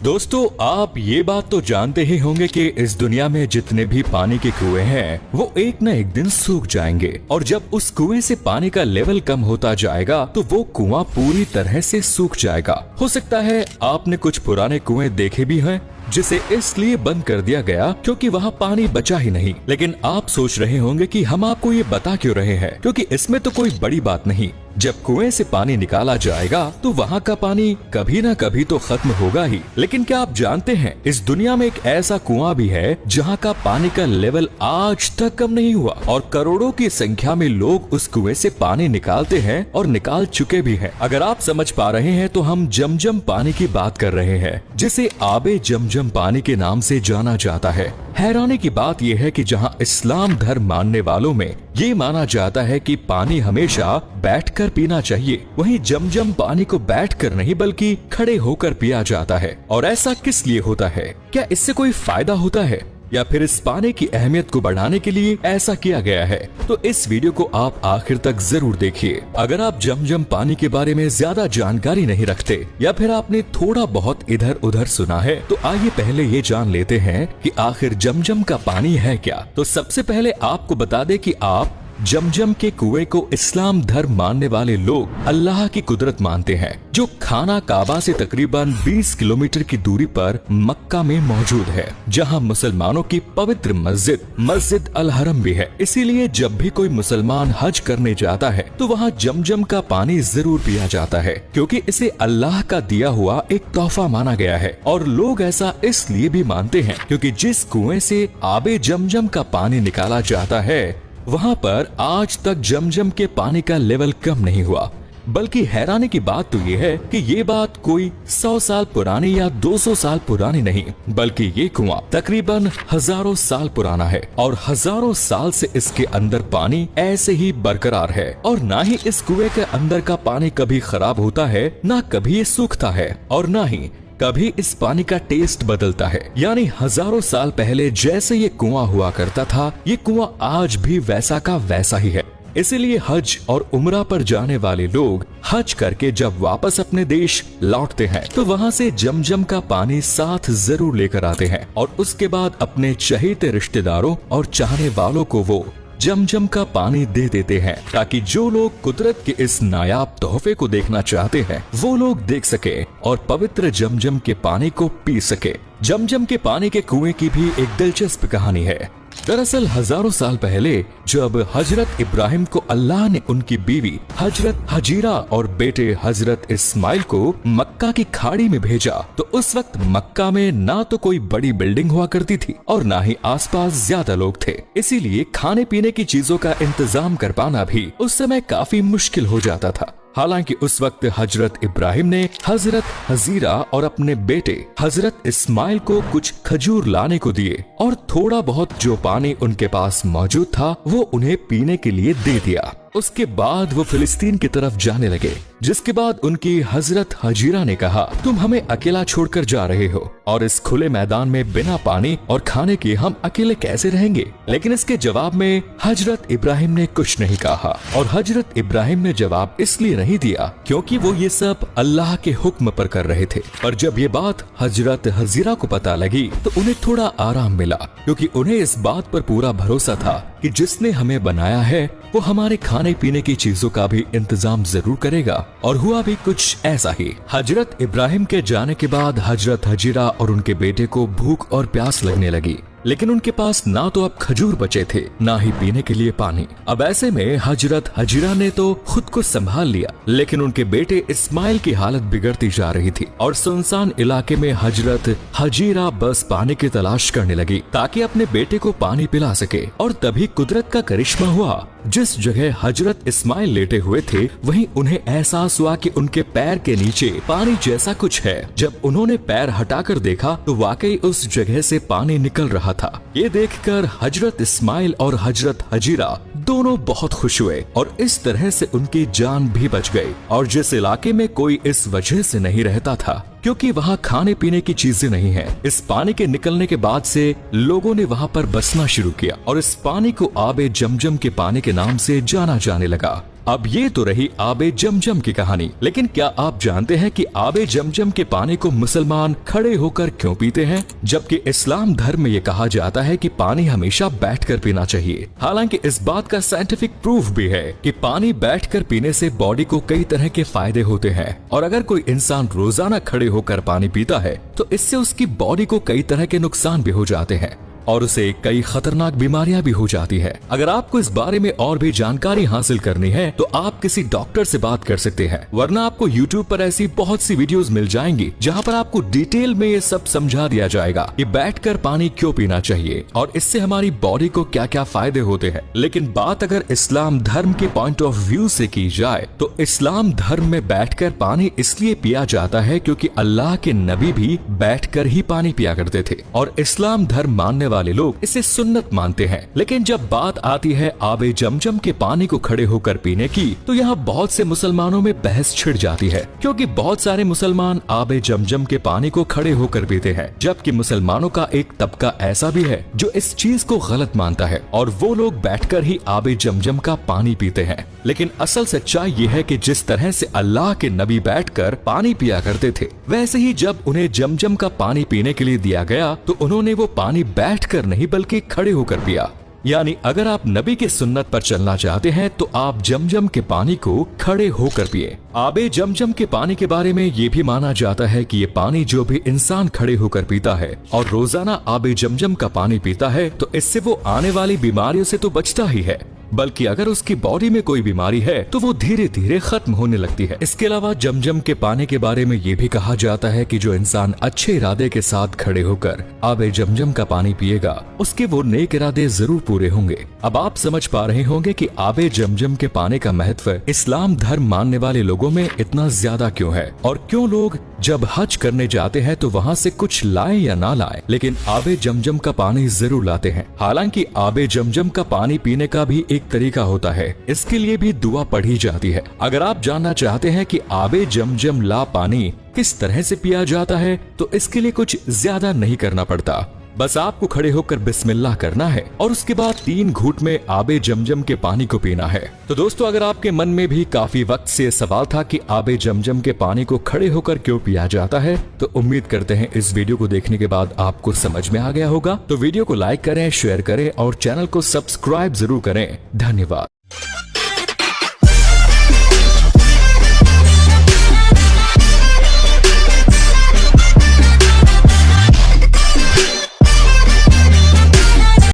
दोस्तों, आप ये बात तो जानते ही होंगे कि इस दुनिया में जितने भी पानी के कुएं हैं वो एक न एक दिन सूख जाएंगे और जब उस कुएं से पानी का लेवल कम होता जाएगा तो वो कुआं पूरी तरह से सूख जाएगा। हो सकता है आपने कुछ पुराने कुएं देखे भी हैं जिसे इसलिए बंद कर दिया गया क्योंकि वहाँ पानी बचा ही नहीं। लेकिन आप सोच रहे होंगे कि हम आपको ये बता क्यों रहे हैं, क्योंकि इसमें तो कोई बड़ी बात नहीं। जब कुएं से पानी निकाला जाएगा तो वहाँ का पानी कभी न कभी तो खत्म होगा ही। लेकिन क्या आप जानते हैं इस दुनिया में एक ऐसा कुआं भी है जहाँ का पानी का लेवल आज तक कम नहीं हुआ और करोड़ों की संख्या में लोग उस कुएं से पानी निकालते हैं और निकाल चुके भी हैं। अगर आप समझ पा रहे हैं तो हम जमजम पानी की बात कर रहे हैं, जिसे आबे जमजम पानी के नाम से जाना जाता है। हैरानी की बात यह है कि जहाँ इस्लाम धर्म मानने वालों में ये माना जाता है कि पानी हमेशा बैठकर पीना चाहिए, वहीं जमजम पानी को बैठकर नहीं बल्कि खड़े होकर पिया जाता है। और ऐसा किस लिए होता है? क्या इससे कोई फायदा होता है या फिर इस पानी की अहमियत को बढ़ाने के लिए ऐसा किया गया है? तो इस वीडियो को आप आखिर तक जरूर देखिए। अगर आप जमजम पानी के बारे में ज्यादा जानकारी नहीं रखते या फिर आपने थोड़ा बहुत इधर उधर सुना है तो आइए पहले ये जान लेते हैं कि आखिर जमजम का पानी है क्या। तो सबसे पहले आपको बता दें कि आप जमजम के कुएं को इस्लाम धर्म मानने वाले लोग अल्लाह की कुदरत मानते हैं, जो खाना काबा से तकरीबन 20 किलोमीटर की दूरी पर मक्का में मौजूद है, जहां मुसलमानों की पवित्र मस्जिद अल हरम भी है। इसीलिए जब भी कोई मुसलमान हज करने जाता है तो वहां जमजम का पानी जरूर पिया जाता है, क्योंकि इसे अल्लाह का दिया हुआ एक तोहफा माना गया है। और लोग ऐसा इसलिए भी मानते हैं क्योंकि जिस कुएं से आबे जमजम का पानी निकाला जाता है वहाँ पर आज तक जमजम के पानी का लेवल कम नहीं हुआ। बल्कि हैरानी की बात तो ये है कि ये बात कोई 100 साल पुरानी या 200 साल पुरानी नहीं, बल्कि ये कुआं तकरीबन हजारों साल पुराना है और हजारों साल से इसके अंदर पानी ऐसे ही बरकरार है। और ना ही इस कुएं के अंदर का पानी कभी खराब होता है, ना कभी ये सूखता है और ना ही कभी इस पानी का टेस्ट बदलता है। यानी हजारों साल पहले जैसे ये कुआं हुआ करता था, ये कुआं आज भी वैसा का वैसा ही है। इसीलिए हज और उम्रा पर जाने वाले लोग हज करके जब वापस अपने देश लौटते हैं तो वहाँ से जमजम का पानी साथ जरूर लेकर आते हैं और उसके बाद अपने चहेते रिश्तेदारों और चाहने वालों को वो जमजम का पानी दे देते हैं, ताकि जो लोग कुदरत के इस नायाब तोहफे को देखना चाहते हैं वो लोग देख सके और पवित्र जमजम के पानी को पी सके। जमजम के पानी के कुएं की भी एक दिलचस्प कहानी है। दरअसल हजारों साल पहले जब हजरत इब्राहिम को अल्लाह ने उनकी बीवी हजरत हजीरा और बेटे हजरत इस्माइल को मक्का की खाड़ी में भेजा तो उस वक्त मक्का में ना तो कोई बड़ी बिल्डिंग हुआ करती थी और ना ही आसपास ज्यादा लोग थे। इसीलिए खाने पीने की चीजों का इंतजाम कर पाना भी उस समय काफी मुश्किल हो जाता था। हालांकि उस वक्त हजरत इब्राहिम ने हजरत हजीरा और अपने बेटे हजरत इस्माइल को कुछ खजूर लाने को दिए और थोड़ा बहुत जो पानी उनके पास मौजूद था वो उन्हें पीने के लिए दे दिया। उसके बाद वो फिलिस्तीन की तरफ जाने लगे, जिसके बाद उनकी हजरत हजीरा ने कहा, तुम हमें अकेला छोड़कर जा रहे हो और इस खुले मैदान में बिना पानी और खाने के हम अकेले कैसे रहेंगे? लेकिन इसके जवाब में हजरत इब्राहिम ने कुछ नहीं कहा और हजरत इब्राहिम ने जवाब इसलिए नहीं दिया क्योंकि वो ये सब अल्लाह के हुक्म पर कर रहे थे। पर जब ये बात हजरत हजीरा को पता लगी तो उन्हें थोड़ा आराम मिला, क्योंकि उन्हें इस बात पर पूरा भरोसा था कि जिसने हमें बनाया है वो हमारे खाने पीने की चीजों का भी इंतजाम जरूर करेगा। और हुआ भी कुछ ऐसा ही। हजरत इब्राहिम के जाने के बाद हजरत हजीरा और उनके बेटे को भूख और प्यास लगने लगी, लेकिन उनके पास ना तो अब खजूर बचे थे ना ही पीने के लिए पानी। अब ऐसे में हजरत हजीरा ने तो खुद को संभाल लिया, लेकिन उनके बेटे इस्माइल की हालत बिगड़ती जा रही थी और सुनसान इलाके में हजरत हजीरा बस पानी की तलाश करने लगी ताकि अपने बेटे को पानी पिला सके। और तभी कुदरत का करिश्मा हुआ। जिस जगह हजरत इस्माइल लेटे हुए थे वहीं उन्हें एहसास हुआ कि उनके पैर के नीचे पानी जैसा कुछ है। जब उन्होंने पैर हटाकर देखा तो वाकई उस जगह से पानी निकल रहा था। ये देखकर हजरत इस्माइल और हजरत हजीरा दोनों बहुत खुश हुए और इस तरह से उनकी जान भी बच गई। और जिस इलाके में कोई इस वजह से नहीं रहता था क्योंकि वहाँ खाने पीने की चीजें नहीं है, इस पानी के निकलने के बाद से लोगों ने वहाँ पर बसना शुरू किया और इस पानी को आबे जमजम के पानी के नाम से जाना जाने लगा। अब ये तो रही आबे जमजम की कहानी, लेकिन क्या आप जानते हैं कि आबे जमजम के पानी को मुसलमान खड़े होकर क्यों पीते हैं, जबकि इस्लाम धर्म में ये कहा जाता है कि पानी हमेशा बैठकर पीना चाहिए। हालांकि इस बात का साइंटिफिक प्रूफ भी है कि पानी बैठकर पीने से बॉडी को कई तरह के फायदे होते हैं, और अगर कोई इंसान रोजाना खड़े होकर पानी पीता है तो इससे उसकी बॉडी को कई तरह के नुकसान भी हो जाते हैं और उसे कई खतरनाक बीमारियां भी हो जाती है। अगर आपको इस बारे में और भी जानकारी हासिल करनी है तो आप किसी डॉक्टर से बात कर सकते हैं, वरना आपको YouTube पर ऐसी बहुत सी वीडियोस मिल जाएंगी जहां पर आपको डिटेल में ये सब समझा दिया जाएगा कि बैठकर पानी क्यों पीना चाहिए और इससे हमारी बॉडी को क्या क्या फायदे होते हैं। लेकिन बात अगर इस्लाम धर्म के पॉइंट ऑफ व्यू से की जाए तो इस्लाम धर्म में बैठकर पानी इसलिए पिया जाता है क्योंकि अल्लाह के नबी भी बैठकर ही पानी पिया करते थे और इस्लाम धर्म मानने वाले लोग इसे सुन्नत मानते हैं। लेकिन जब बात आती है आबे जमजम के पानी को खड़े होकर पीने की तो यहाँ बहुत से मुसलमानों में बहस छिड़ जाती है, क्योंकि बहुत सारे मुसलमान आबे जमजम के पानी को खड़े होकर पीते हैं, जबकि मुसलमानों का एक तबका ऐसा भी है जो इस चीज को गलत मानता है और वो लोग बैठकर ही आबे जमजम का पानी पीते हैं। लेकिन असल सच्चाई ये है कि जिस तरह से अल्लाह के नबी बैठकर पानी पिया करते थे, वैसे ही जब उन्हें जमजम का पानी पीने के लिए दिया गया तो उन्होंने वो पानी बैठकर नहीं बल्कि खड़े होकर पिया। यानी अगर आप नबी के सुन्नत पर चलना चाहते हैं तो आप जमजम के पानी को खड़े होकर पिए। आबे जमजम के पानी के बारे में ये भी माना जाता है कि ये पानी जो भी इंसान खड़े होकर पीता है और रोजाना आबे जमजम का पानी पीता है तो इससे वो आने वाली बीमारियों से तो बचता ही है, बल्कि अगर उसकी बॉडी में कोई बीमारी है तो वो धीरे धीरे खत्म होने लगती है। इसके अलावा जमजम के पानी के बारे में ये भी कहा जाता है कि जो इंसान अच्छे इरादे के साथ खड़े होकर आबे जमजम का पानी पिएगा उसके वो नेक इरादे जरूर पूरे होंगे। अब आप समझ पा रहे होंगे कि आबे जमजम के पानी का महत्व इस्लाम धर्म मानने वाले लोगों में इतना ज्यादा क्यों है और क्यों लोग जब हज करने जाते हैं तो वहाँ से कुछ लाए या ना लाए लेकिन आबे जमजम का पानी जरूर लाते हैं। हालांकि आबे जमजम का पानी पीने का भी एक तरीका होता है, इसके लिए भी दुआ पढ़ी जाती है। अगर आप जानना चाहते हैं कि आबे जमजम ला पानी किस तरह से पिया जाता है तो इसके लिए कुछ ज्यादा नहीं करना पड़ता, बस आपको खड़े होकर बिस्मिल्लाह करना है और उसके बाद 3 घूंट में आबे जमजम के पानी को पीना है। तो दोस्तों, अगर आपके मन में भी काफी वक्त से सवाल था कि आबे जमजम के पानी को खड़े होकर क्यों पिया जाता है, तो उम्मीद करते हैं इस वीडियो को देखने के बाद आपको समझ में आ गया होगा। तो वीडियो को लाइक करें, शेयर करें और चैनल को सब्सक्राइब जरूर करें। धन्यवाद।